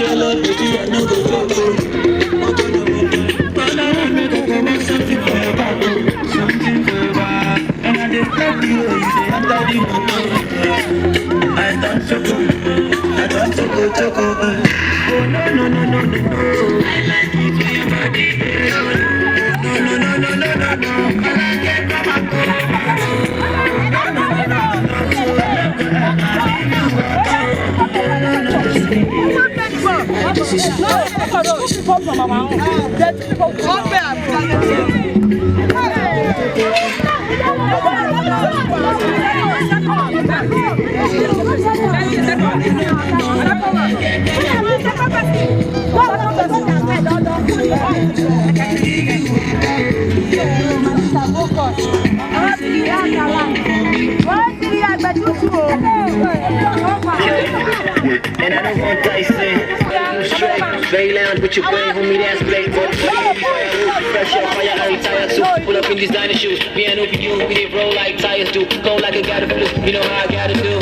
your love, baby, I know the flow. All I want me to go is something for your back, something for your back. And I just love you, you say I'm daddy, I don't choco, I don't choco. Oh no. I like it when your body is on. No. I like it from my and I don't want dicing. Very lounge with your brain, homie, that's great. Fresh up on your early tires, too. Pull up in designer shoes. Me and over you, we did roll like tires do. Go like I gotta do, you know how I gotta do.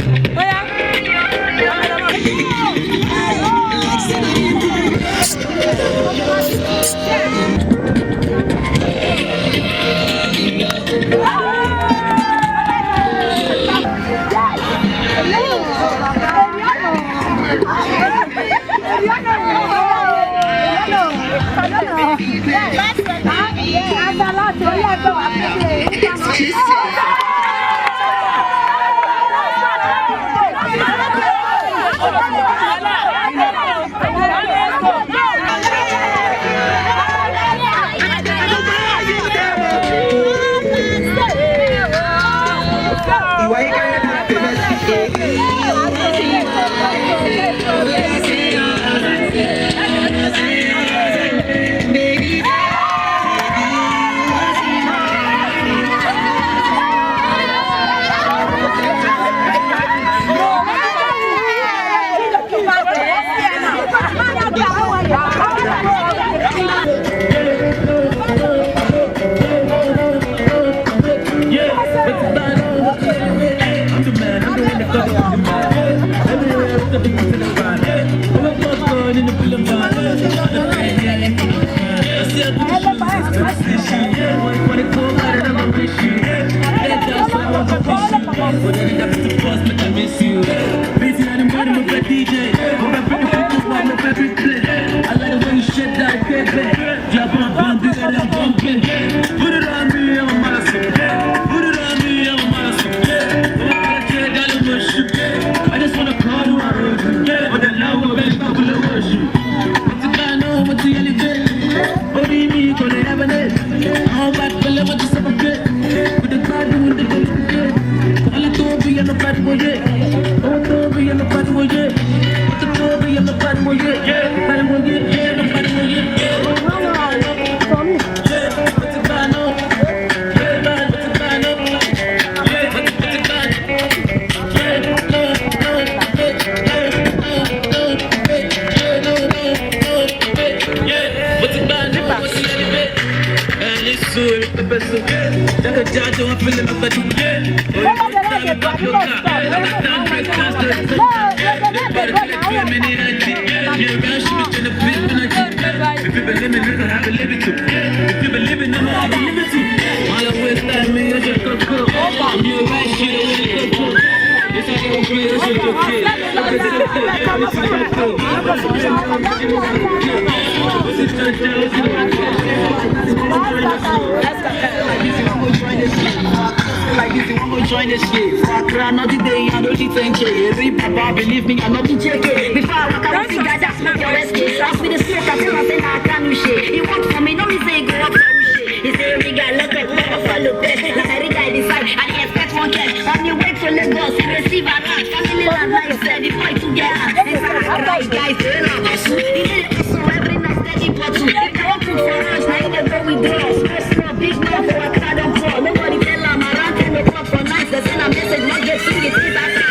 Join this shit. Fuck around another day, I don't think shit. Papa, believe me, I'm not in check it. Before I walk out, I just smoke your escape. Ask me the smoke, I feel like I can't do shit. He works for me, no me say go up for shit. He say every guy look at me, I follow best. Like every guy decide, I didn't expect one cash. On the way to Lagos, he receive a lot. Family land life said, the fight to get out. This is a right guys, they love us. He did it so every night, steady bottle. If they want to for us, now you can go with girls. First no big man for a crowd of four. Nobody tell them around 10 o'clock for nights. They send a message, not get sing it, it's a like that.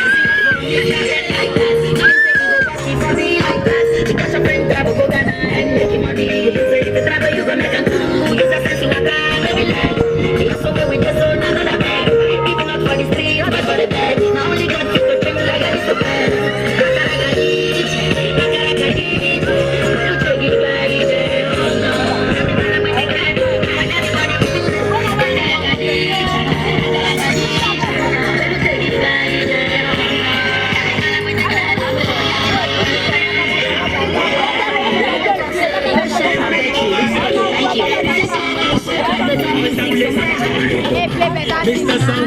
For me like that. Because your friend grab a go down and make you money. You say if you travel, you gonna make them too. You just say, I can't baby like. You're so good with your soul, none of that bad. Even not for the street, but for the bed. Now only got you to drink like that is the bed. I gotta eat. Mr. Song.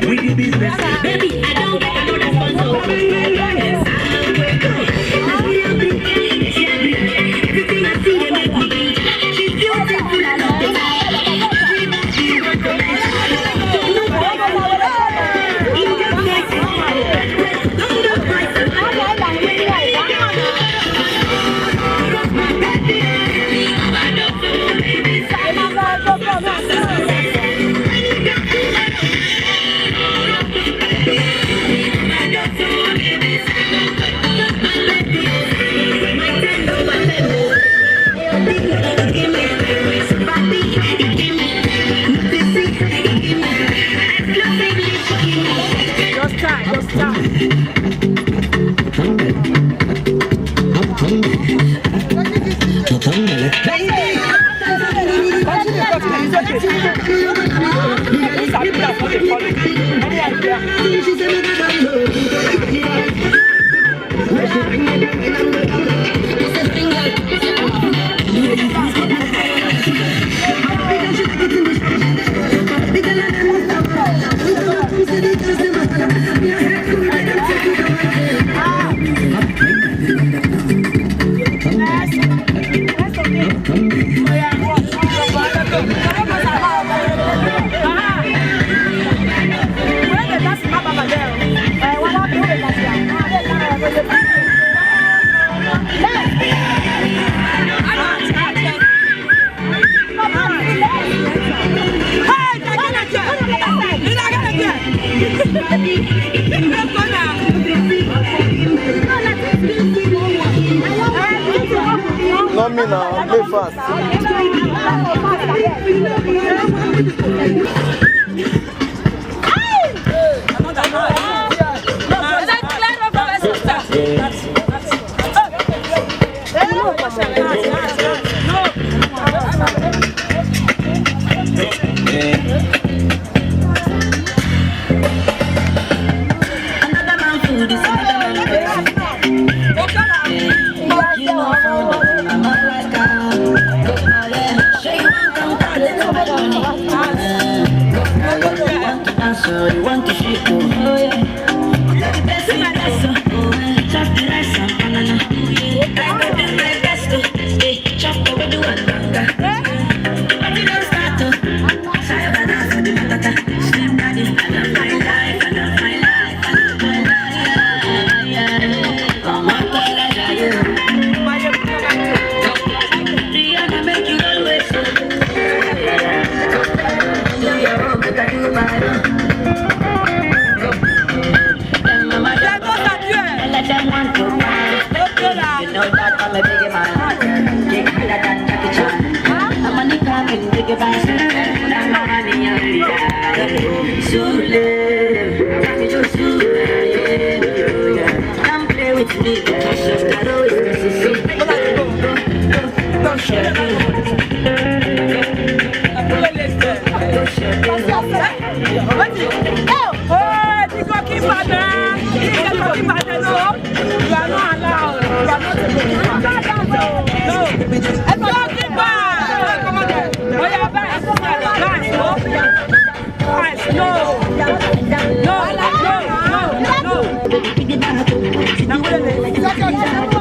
We do business. Baby, I don't get another sponsor. Everything I see, they make me beat. She's beautiful, I love the vibe. Not me now, play fast. You want to shake, oh yeah. That's my best, chop the rice and banana. I got them my best, chop the way do one banga. But you don't start to say banana for the matata. Slim daddy, I love my life, I love my life, I love my life. Come on, Rihanna make you always so. Do your own, make I do my own. Them want to buy. You know that I'm a big man. Take harder than Jackie Chan. I'm money coming, big bastard. I'm money only. Sule, come play with me. That always makes you go share me. No.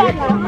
Come on.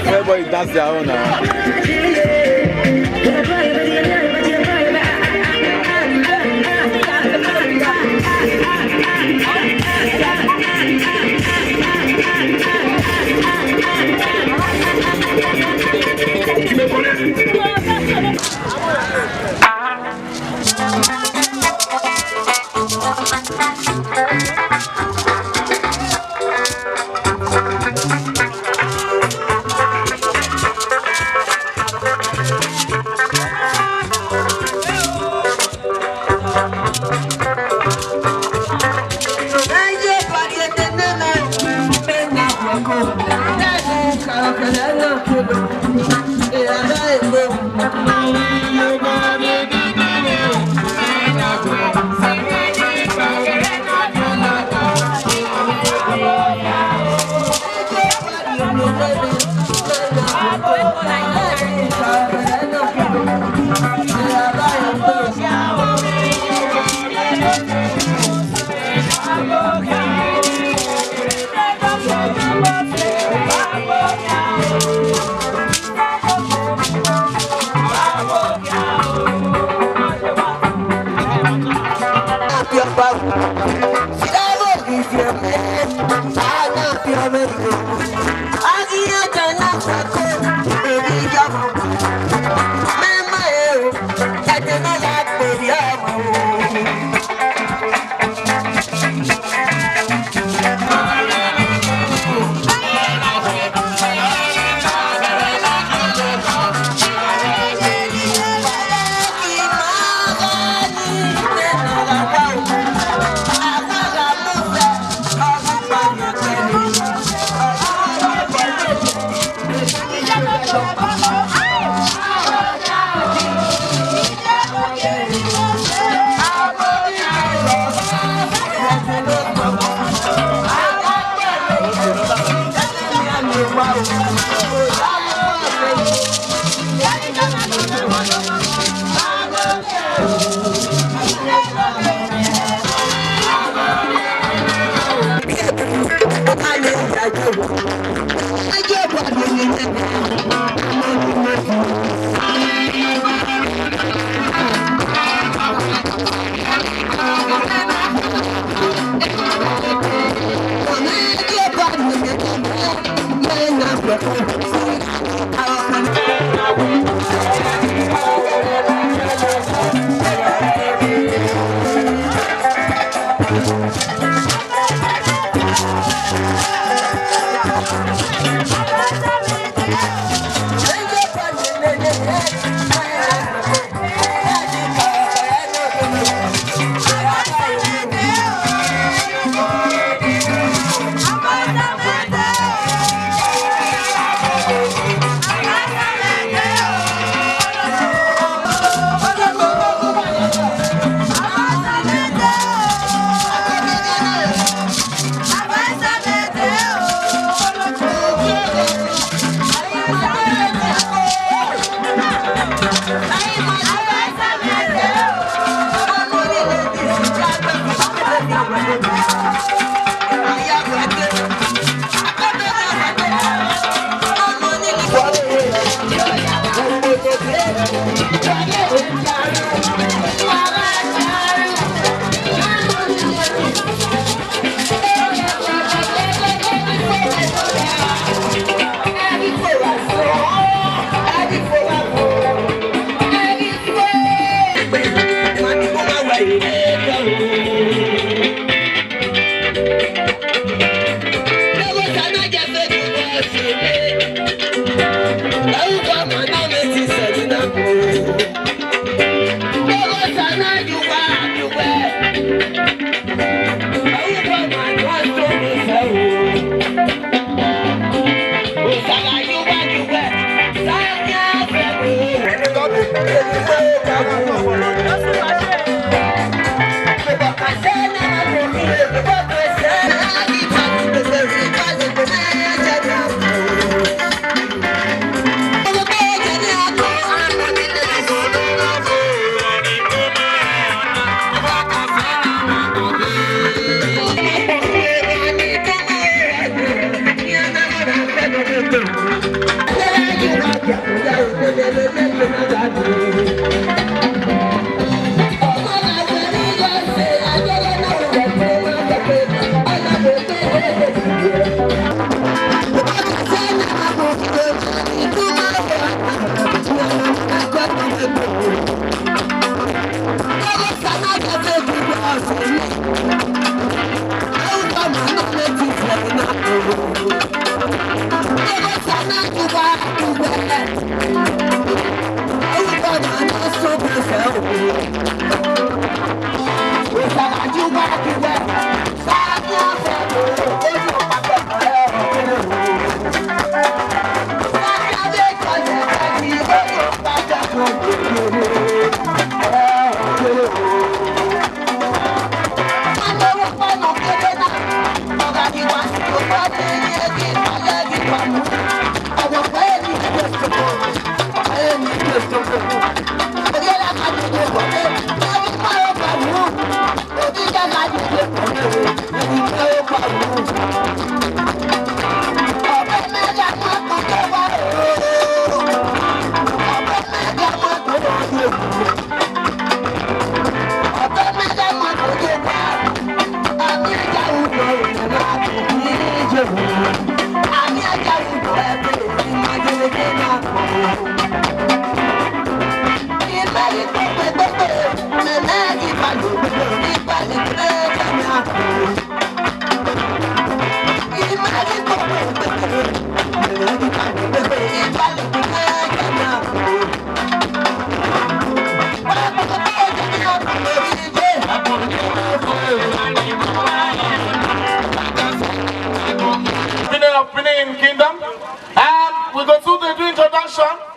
Everybody dance their own now.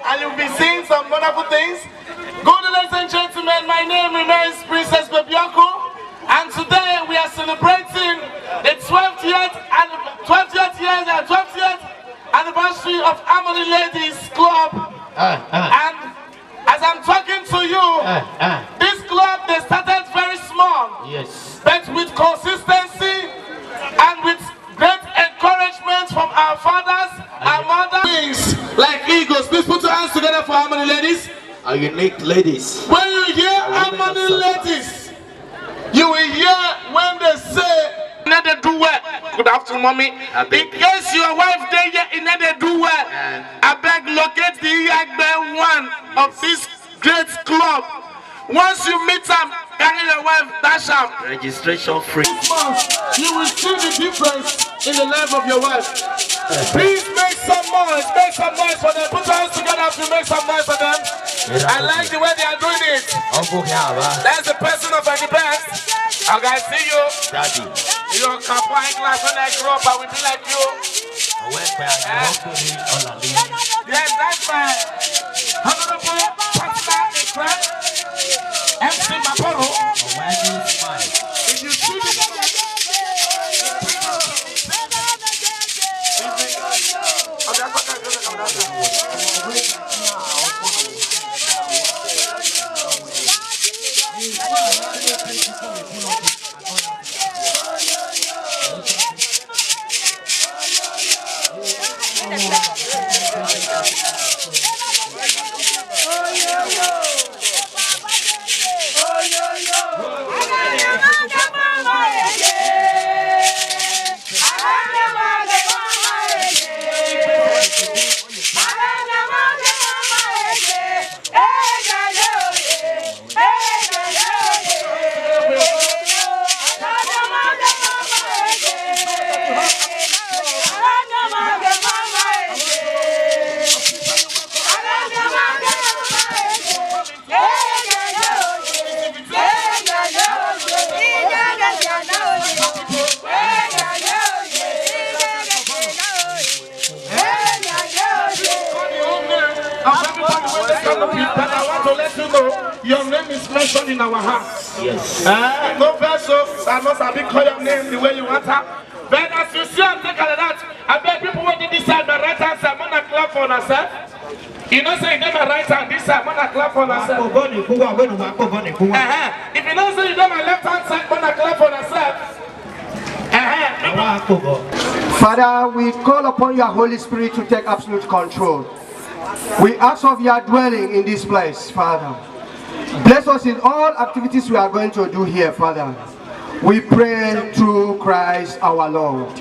And you'll be seeing some wonderful things. Good ladies and gentlemen, my name remains Princess Bebiako, and today we are celebrating the 12th anniversary of Amony Ladies Club. And as I'm talking to you, this club, they started very small, yes, but with consistency and with great encouragement from our fathers, our mothers, like eagles. Please put your hands together for Amony Ladies. Our unique ladies. When you hear Amony Ladies, you will hear when they say, "Let them do well." Good afternoon, mommy. In case your wife they hear, "Let them do well," I beg locate the Yagbe one of this great club. Once you meet them, carry your wife, dash up. Registration free. You will see the difference in the life of your wife. Please make some noise for them. Put your hands together if you make some noise for them. I like the way they are doing it. That's the person of the best. Okay, I see you. Daddy. You're a high class. When I grow up, I will be like you. Yes, that's fine. Honorable partner in crime, MC Maporo. If you see this, your name is mentioned in our hearts. Yes. No vessels are not a big call your name the way you want her. But as you see and take a that, I bet people waiting this side, my right hand side, I'm gonna clap for herself. You know, say you know my right hand, this side, I'm gonna clap for herself. If you know, say you know my left hand side, I'm gonna clap for herself. Father, we call upon your Holy Spirit to take absolute control. We ask of your dwelling in this place, Father. Bless us in all activities we are going to do here, Father. We pray through Christ our Lord.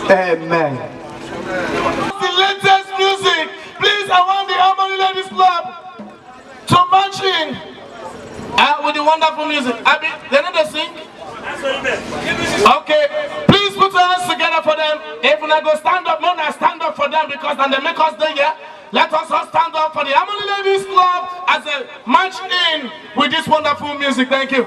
Amen. The latest music. Please, I want the Amony Ladies Club to march in with the wonderful music. They know they sing? Okay. Please put your hands together for them. If we go stand up, no, stand up for them because then they make us do here. Let us all stand up for the Amony Ladies Club as they march in with this wonderful music. Thank you.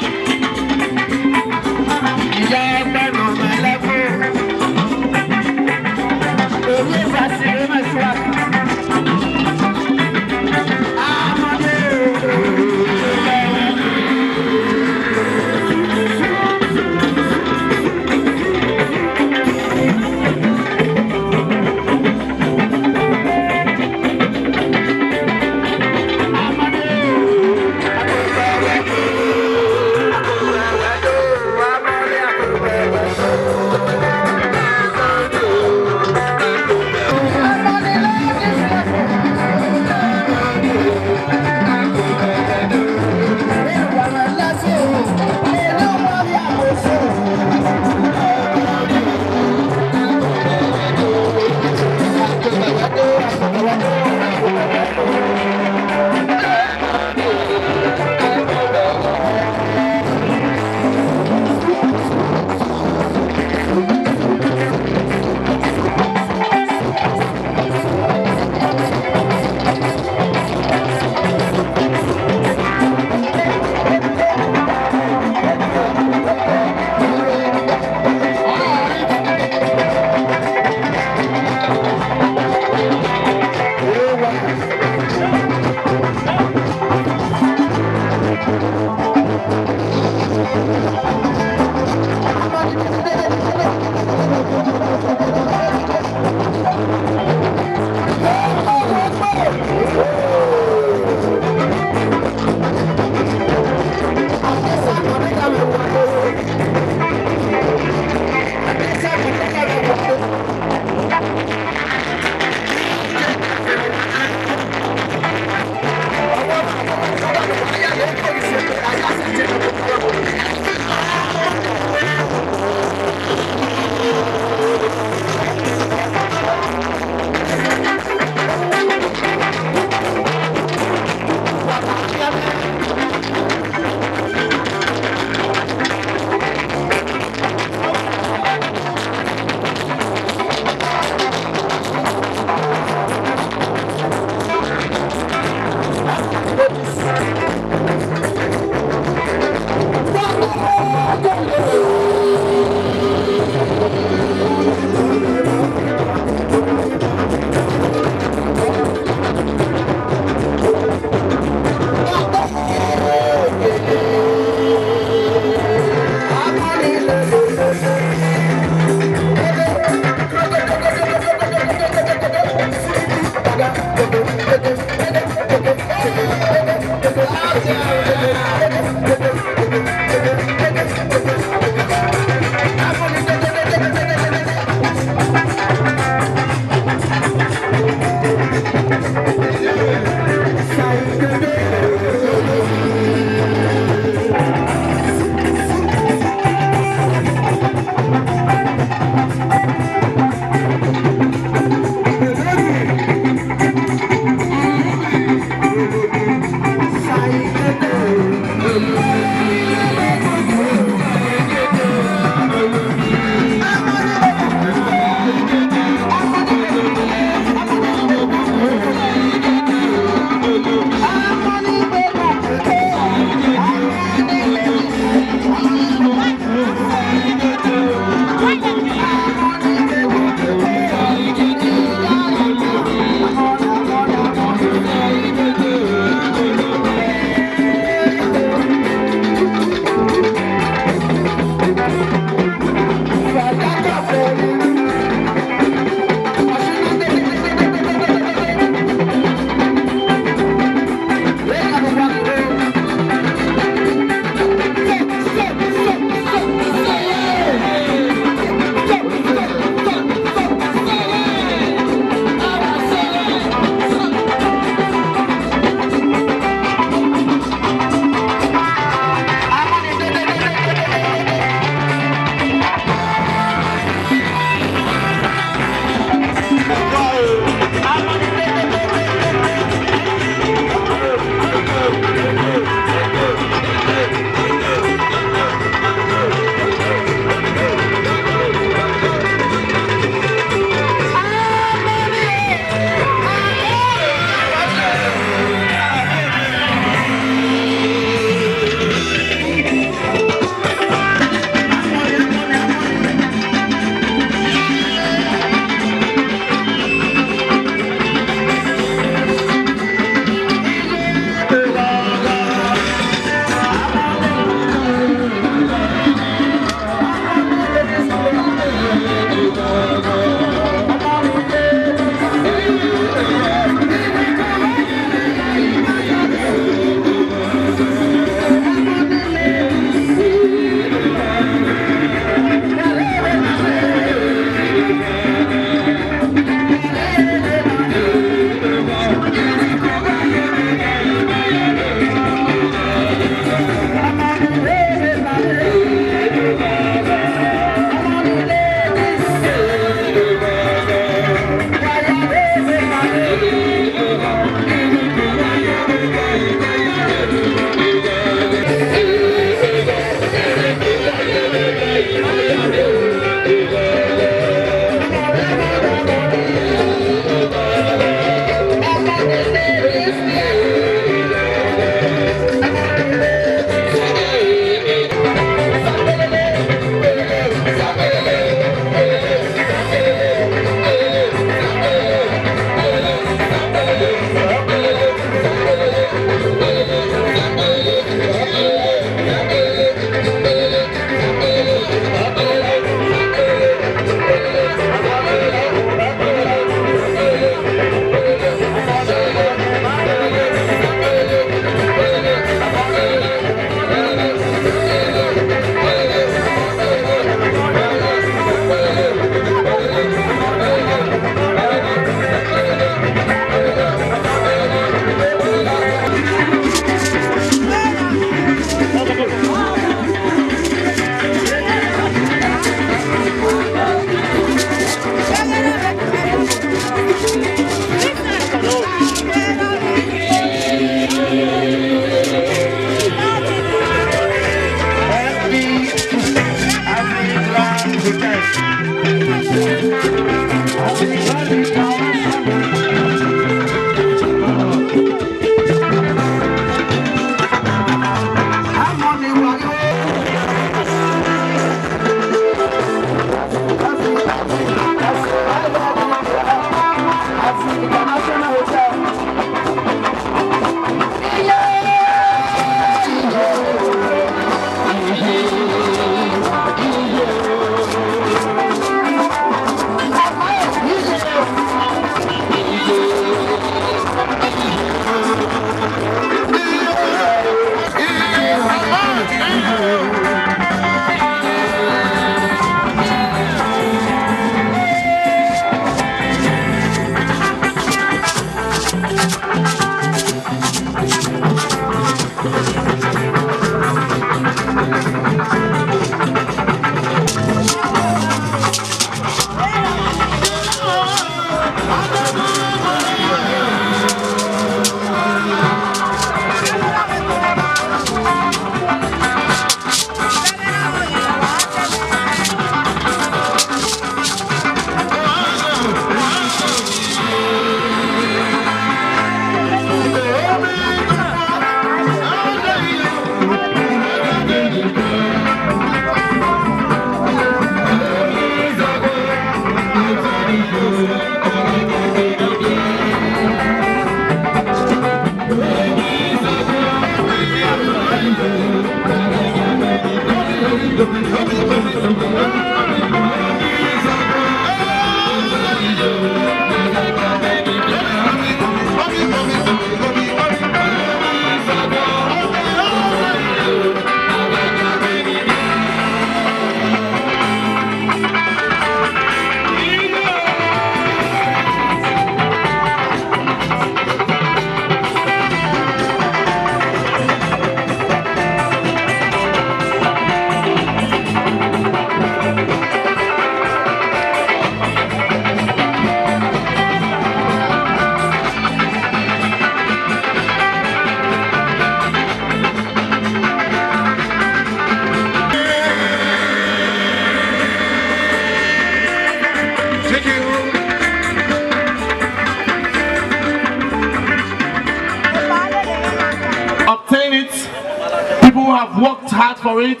have worked hard for it,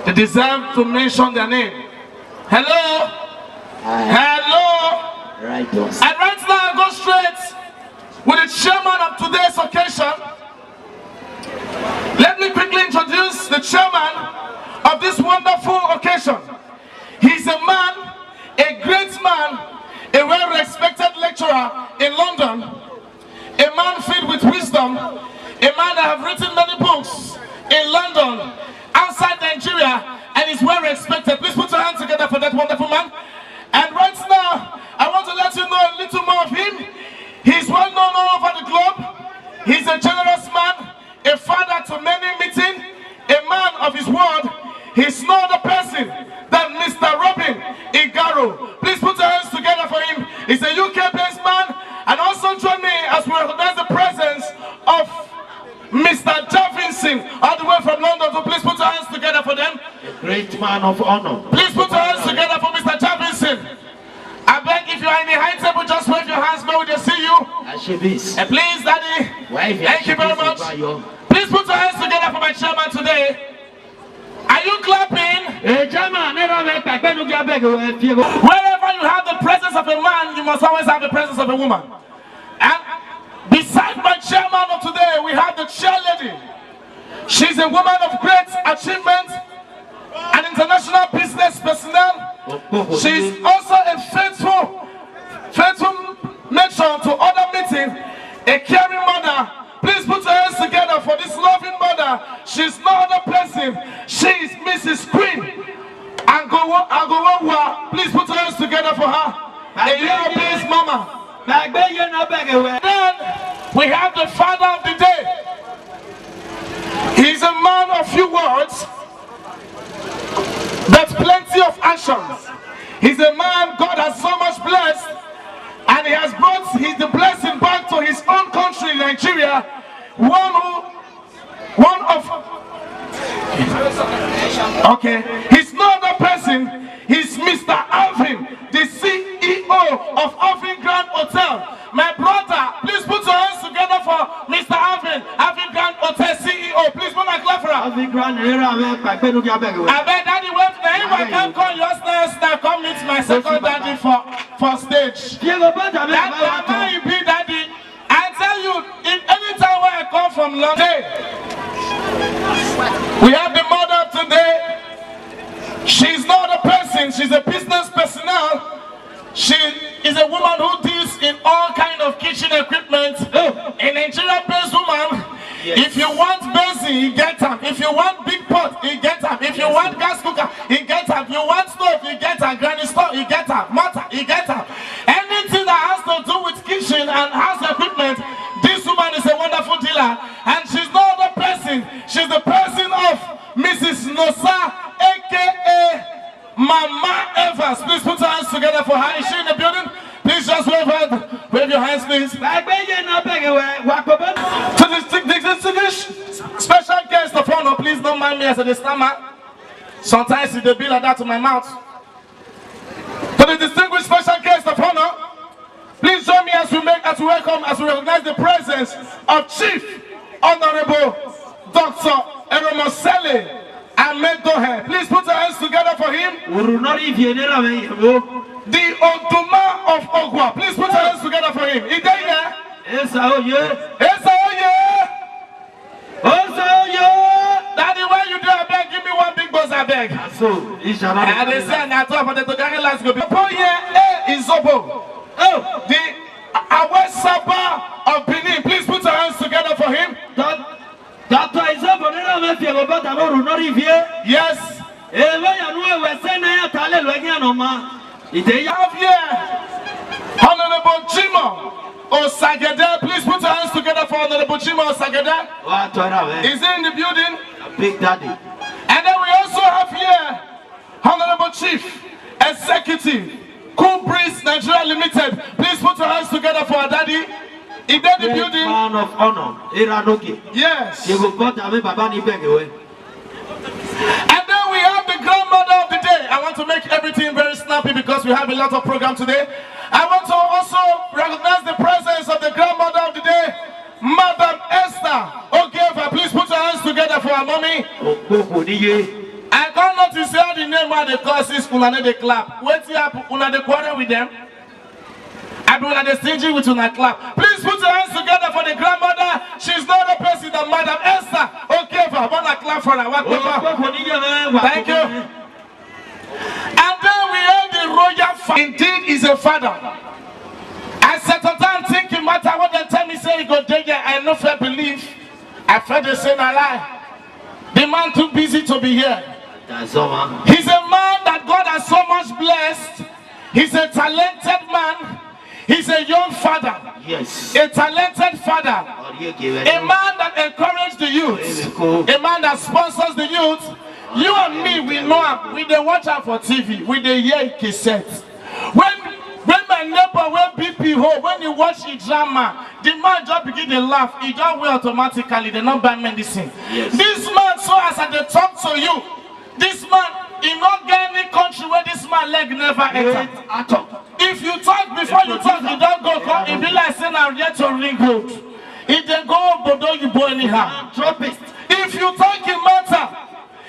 they deserve to mention their name. Hello? Hello? Right, boss. And right now I go straight with the chairman of today's occasion. Let me quickly introduce the chairman of this wonderful occasion. He's a man, a great man, a well-respected lecturer in London, a man filled with wisdom, a man that has written many books in London, outside Nigeria, and is well-respected. Please put your hands together for that wonderful man. And right now, I want to let you know a little more of him. He's well known all over the globe. He's a generous man, a father to many meeting, a man of his word. He's no other person than Mr. Robin Igaro. Please put your hands together for him. He's a UK-based man. And also join me as we recognize the presence of Mr. Javinson, all the way from London. So please put your hands together for them. A great man of honor. Please put your hands together for Mr. Javinson. I beg, if you are in the high table, just wave your hands now. They see you. And please, Daddy, thank you very much. Please put your hands together for my chairman today. Are you clapping? Wherever you have the presence of a man, you must always have the presence of a woman. And besides my chairman of today, we have the chair lady. She's a woman of great achievement, an international business personnel. She's also a faithful matron to other meetings, a caring mother. Please put your hands together for this loving mother. She's no other person. She is Mrs. Queen Angowa. Please put your hands together for her. A European mama. Then we have the father of the day. He's a man of few words, but plenty of actions. He's a man God has so much blessed, and he has brought the blessing back to his own country, Nigeria. He's no other person. He's Mr. Alvin, the CEO of Alvin Grand Hotel. My brother, please put your hands together for Mr. Alvin Grand Hotel CEO. Please put a clap for him. Alvin Grand, I bet Daddy wait for him. I can't call yours now. Come meet my second daddy for stage. That man you be Daddy. I tell you, in any time where I come from London, we have the mother today. She's not a person, she's a business personnel. She is a woman who deals in all kind of kitchen equipment. A Nigerian-based woman. Yes. If you want basin, you get them. If you want big pot, you get them. If you want gas cooker, you get them. If you want stove, you get them. Granny stove, you get them. Mortar, you get them. Anything that has to do with kitchen and house equipment, To the distinguished special guest of honor, please don't mind me as a stammer. Sometimes it will be like that to my mouth. To the distinguished special guest of honor, please join me as we recognize the presence of Chief Honorable Dr. Eromosele Amedohe. Please put your hands together for him. The Oduma of Ogwa. Please put your hands together for him. Is there here? Daddy, why you do a beg? Give me one big boss, I beg. So, they say, I thought about the Togari last go. Upon here, is Zobo. Oh, the Awe Saba of Benin. Please put your hands together for him. Yes. They have here Honorable Chimo Osagede. Please put your hands together for Honorable Chimo Osagede. Is he in the building? Big Daddy. And then we also have here Honorable Chief Executive Cool Breeze Nigeria Limited. Please put your hands together for our daddy. Is that the building? Man of honor. Yes. And then we have the grandmother of the day. I want to make everything very snappy because we have a lot of program today. I want to also recognize the presence of the grandmother of the day, Madam Esther Ogeva. Please put your hands together for our mommy. I can't notice how the name of the call is Unane de clap. What's up? Unane quarrel with them? I do not stingy with una clap. Please put your hands together for the grandmother. She's not a person that Madam Esther Ogeva. Wanna clap for her? Thank you. And then we have the royal father. Indeed, is a father. I set a time thinking, matter what they tell me, say he go there. I no fair believe. I felt the same lie. The man too busy to be here. He's a man that God has so much blessed. He's a talented man. He's a young father. Yes. A talented father. A man that encourages the youth. A man that sponsors the youth. You and me, we know him. We dey watch him for TV. We dey hear cassette. When my neighbor went BP home, when he watch the drama, the man just begin to laugh. He just will automatically. They not buy medicine. Yes. This man, so as I talk to you, this man, he not get any country where this man leg never enter. If you talk before you talk, you don't go. It be like saying I'm yet to ring road. If they go, but don't you go anyhow. If you talk in matter.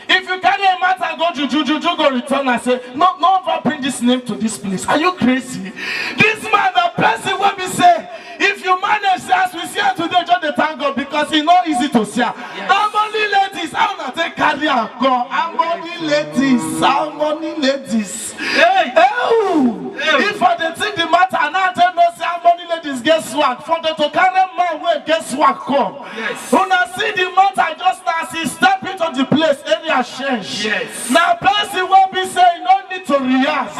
If you carry a matter, go to Juju, go return and say, no ever bring this name to this place. Are you crazy? This man, the person will be say, if you manage as we see today, just the thank God because it's not easy to see. Amony ladies, I'm not take carry and go. Amony ladies. Hey. If I didn't think the matter, and I tell no say Amony ladies get swag. For the to carry man way get swag come. Yes. When I see the matter, just as he step into the place, area change. Yes. Now person will be saying no need to react.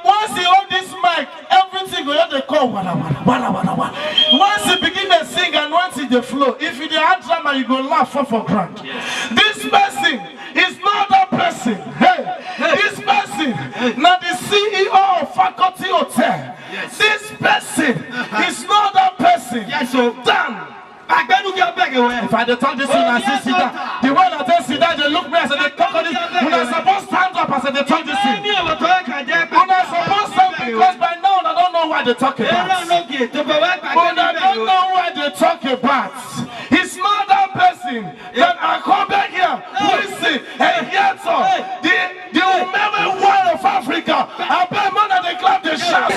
Once he hold this mic, everything will have to call wada. Once he begin to sing and once he the flow, if you the hard drama, you go laugh for grand. Yes. This person is not that person. Hey. This person, now the CEO of Faculty Hotel. Yes. This person is not that person. Yes, so damn. If I talk this thing and sit down, the one that they sit down, they look me as they talk on this. When I supposed to stand up as they talk this thing. When I supposed to stand because by now I don't know what they talk about. When I don't know what they talk about. It's not that person that I come back here, listen, and yet the women world of Africa, I bet man that they clap the shout. The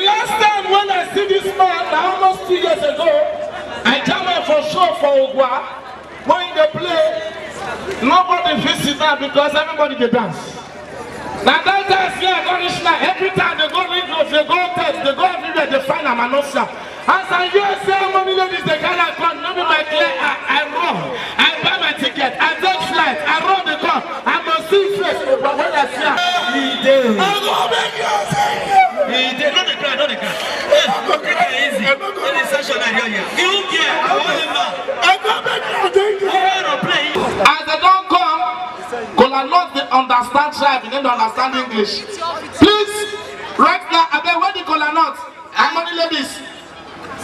last time when I see this man, almost 2 years ago, I came out for sure for Ogwa. When they play, nobody visits now because everybody they dance. Now that dance here, every time they go ring road, they go test, they go everywhere, they find a manosha. As I hear ceremony ladies, they cannot come, no be my clear, I run. I buy my ticket, I take flight, I run the car, I must see face, but when I see her, he did. I'm going to make you take it. He did. Not the cry, not the cry. I'm going to make it easy. Any session I hear you. You get, I'm going to make you take it. understand tribe, you don't understand English. Please, right now, I beg where the color not. Amony ladies.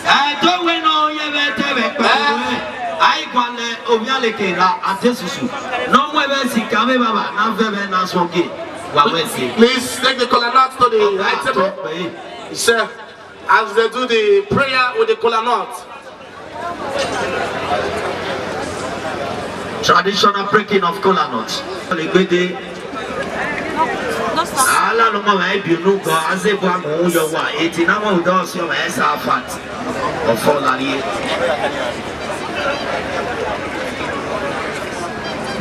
I don't know I can Obialeke Atesusu. No more Sikame Baba, now very nice one. Please take the color nut to the right table. Sir, as they do the prayer with the color nut. Traditional breaking of kola nuts. Ala no ma e bi nu go azebu amu yo wa eti na mo do so ma esa fat of folari.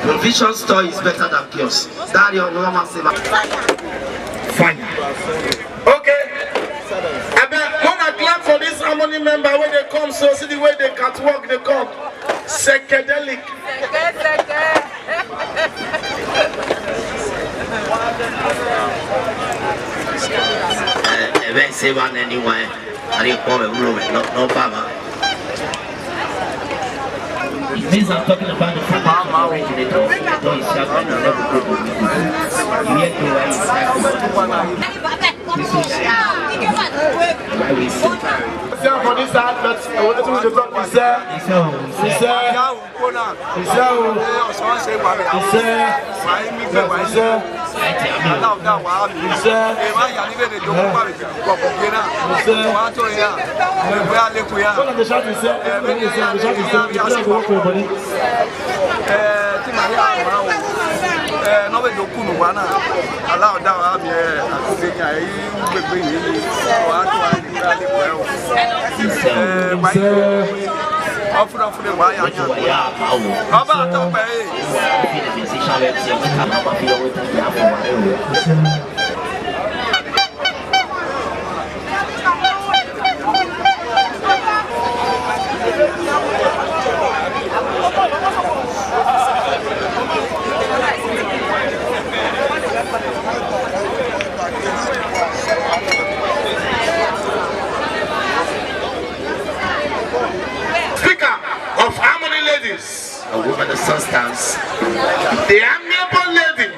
Provision store is better than kiosk. That your normal seva. Fine. Okay. I bet when I clap for this Amony member when they come, so see the way they catwalk they come. Psychedelic. Even say one anyway. I didn't call a room, no baba. It means I'm talking about the foundation originator. No, it's happening in another group of people. Yet you are exactly this is why we say. For this side, let's go to the top. A woman of substance. The amiable lady,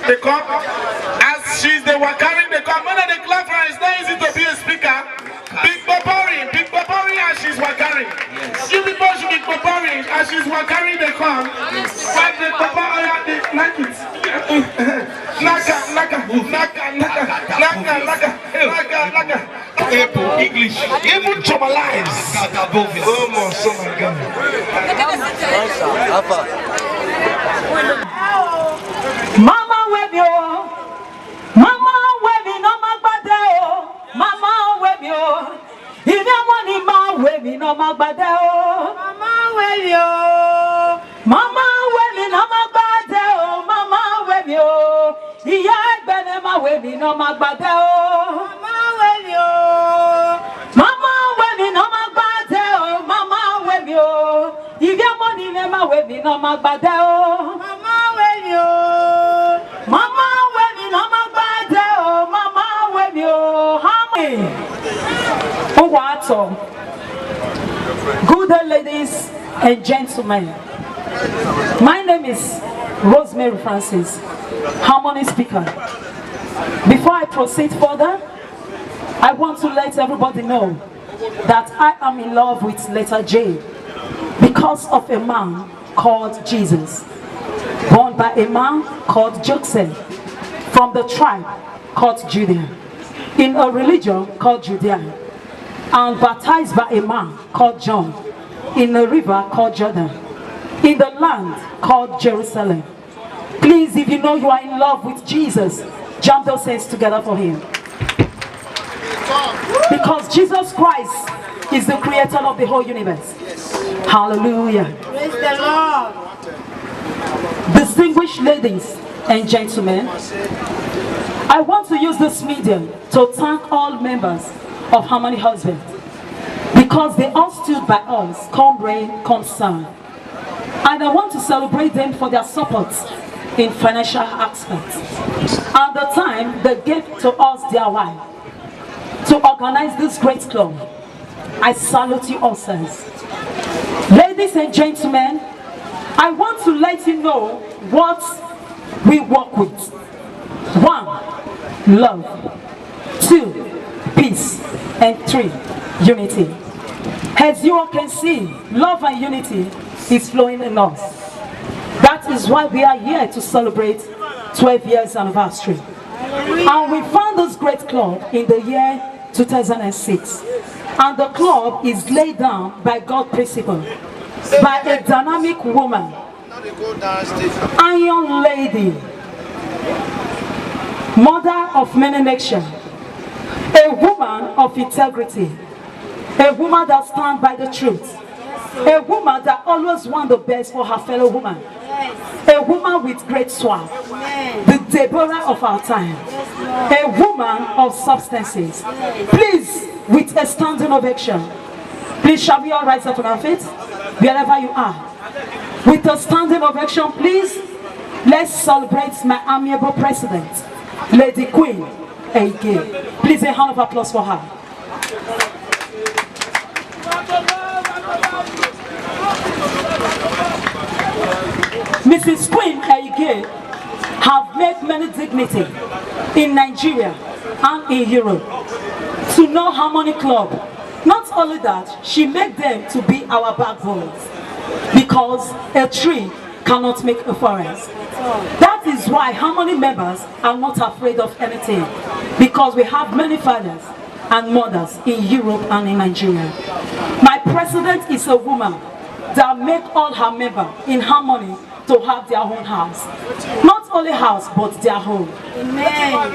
the cup, as she's the one carrying the cup. When they clap for her, it's not easy to be a speaker. Big Bopori, as she's carrying. Yes. You people should be Bopori as she's carrying the cup. But the Bopori, they like it. Naka. English, even Choma lives. Oh my God. Mama webio, Mama webi no magbadeo, Mama webio. If your money ma webi no magbadeo, Mama webio, Mama webi no magbadeo, Mama webio. Iya bene ma webi no magbadeo, Mama webio, Mama webi no magbadeo, Mama webio. If your money ma webi no magbadeo, Mama webio. Mama webi no magbadeo, Mama webio. Good day, ladies and gentlemen. My name is Rosemary Francis, Harmony speaker. Before I proceed further, I want to let everybody know that I am in love with letter J because of a man called Jesus, born by a man called Joseph, from the tribe called Judah, in a religion called Judea, and baptized by a man called John, in a river called Jordan, in the land called Jerusalem. Please, if you know you are in love with Jesus, jump those hands together for him. Because Jesus Christ is the creator of the whole universe. Hallelujah. Praise the Lord. Distinguished ladies and gentlemen, I want to use this medium to thank all members of Harmony Husband, because they all stood by us, come rain, come sun. And I want to celebrate them for their support in financial aspects. At the time they gave to us their wife to organize this great club. I salute you all, sirs. Ladies and gentlemen, I want to let you know what we work with. 1. Love. 2. Peace. And 3. Unity. As you all can see, love and unity is flowing in us. That is why we are here to celebrate 12 years anniversary. And we found this great club in the year 2006. And the club is laid down by God's principle, by a dynamic woman, iron lady, mother of many nations, a woman of integrity, a woman that stands by the truth, a woman that always wants the best for her fellow woman, a woman with great swag, the Deborah of our time, a woman of substances. Please, with a standing ovation, please shall we all rise up on our feet, wherever you are. With a standing ovation, please, let's celebrate my amiable president, Lady Queen Ege. Please, a hand of applause for her. Mrs. Queen Ege have made many dignity in Nigeria and in Europe to know Harmony Club. Not only that, she made them to be our backbones, because a tree cannot make a forest. That is why Harmony members are not afraid of anything, because we have many fathers and mothers in Europe and in Nigeria. My president is a woman that made all her members in Harmony to have their own house. Not only house, but their home. Amen.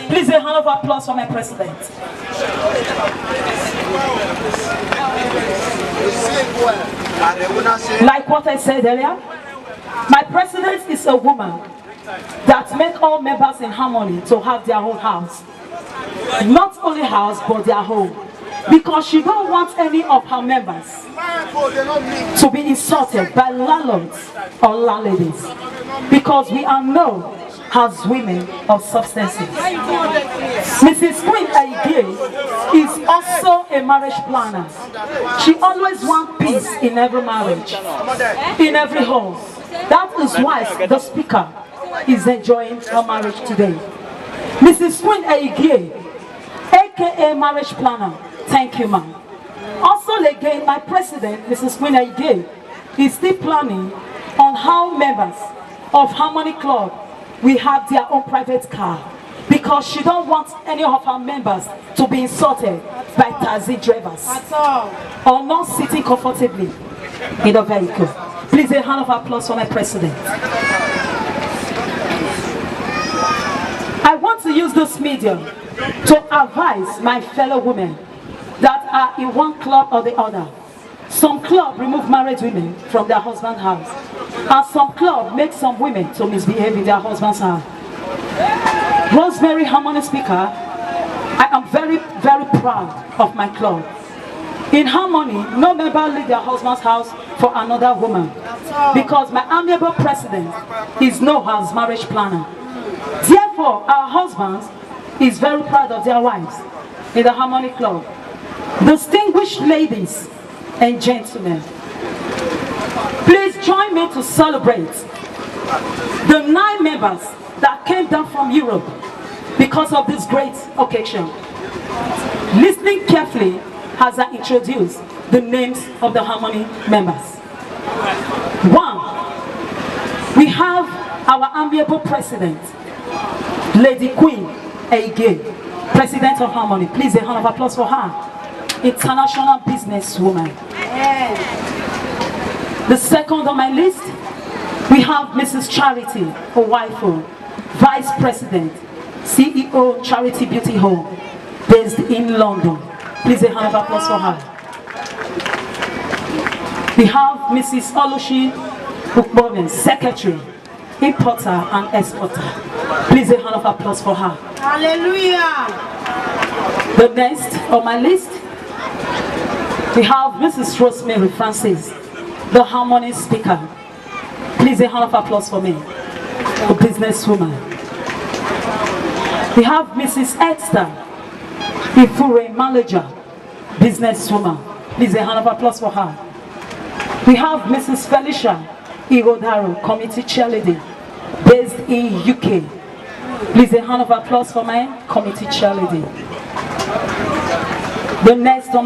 Please a hand of applause for my president. Like what I said earlier, my president is a woman that made all members in Harmony to have their own house. Not only house, but their home. Because she don't want any of her members to be insulted by landlords or landladies. Because we are known as women of substances. Mrs. Queen Ege is also a marriage planner. She always wants peace in every marriage, in every home. That is why the speaker is enjoying her marriage today. Mrs. Queen Ege, aka marriage planner, thank you, ma'am. Also again, my president, Mrs. Queen Ege, is still planning on how members of Harmony Club we have their own private car, because she don't want any of her members to be insulted by taxi drivers or not sitting comfortably in the vehicle. Please a hand of applause for my president. I want to use this medium to advise my fellow women that are in one club or the other. Some club remove married women from their husband's house, and some club make some women to misbehave in their husband's house. Rosemary Harmony speaker, I am very, very proud of my club. In Harmony, no member leave their husband's house for another woman, because my amiable president is known as marriage planner. Therefore, our husbands is very proud of their wives in the Harmony Club. Distinguished ladies and gentlemen, please join me to celebrate the 9 members that came down from Europe because of this great occasion. Listening carefully as I introduce the names of the Harmony members. 1, we have our amiable president, Lady Queen Ege, president of Harmony. Please a hand of applause for her. International businesswoman. The second on my list, we have Mrs. Charity Owaifu, Vice President, CEO Charity Beauty Home, based in London. Please a hand of applause for her. We have Mrs. Olushi Ukbomen, Secretary, Importer and Exporter. Please a hand of applause for her. Hallelujah! The next on my list, we have Mrs. Rosemary Francis, the Harmony speaker. Please, a hand of applause for me. A businesswoman. We have Mrs. Esther Ifure, manager, businesswoman. Please, a hand of applause for her. We have Mrs. Felicia Igodaro, committee chairlady, based in UK. Please, a hand of applause for my committee chairlady. The next on my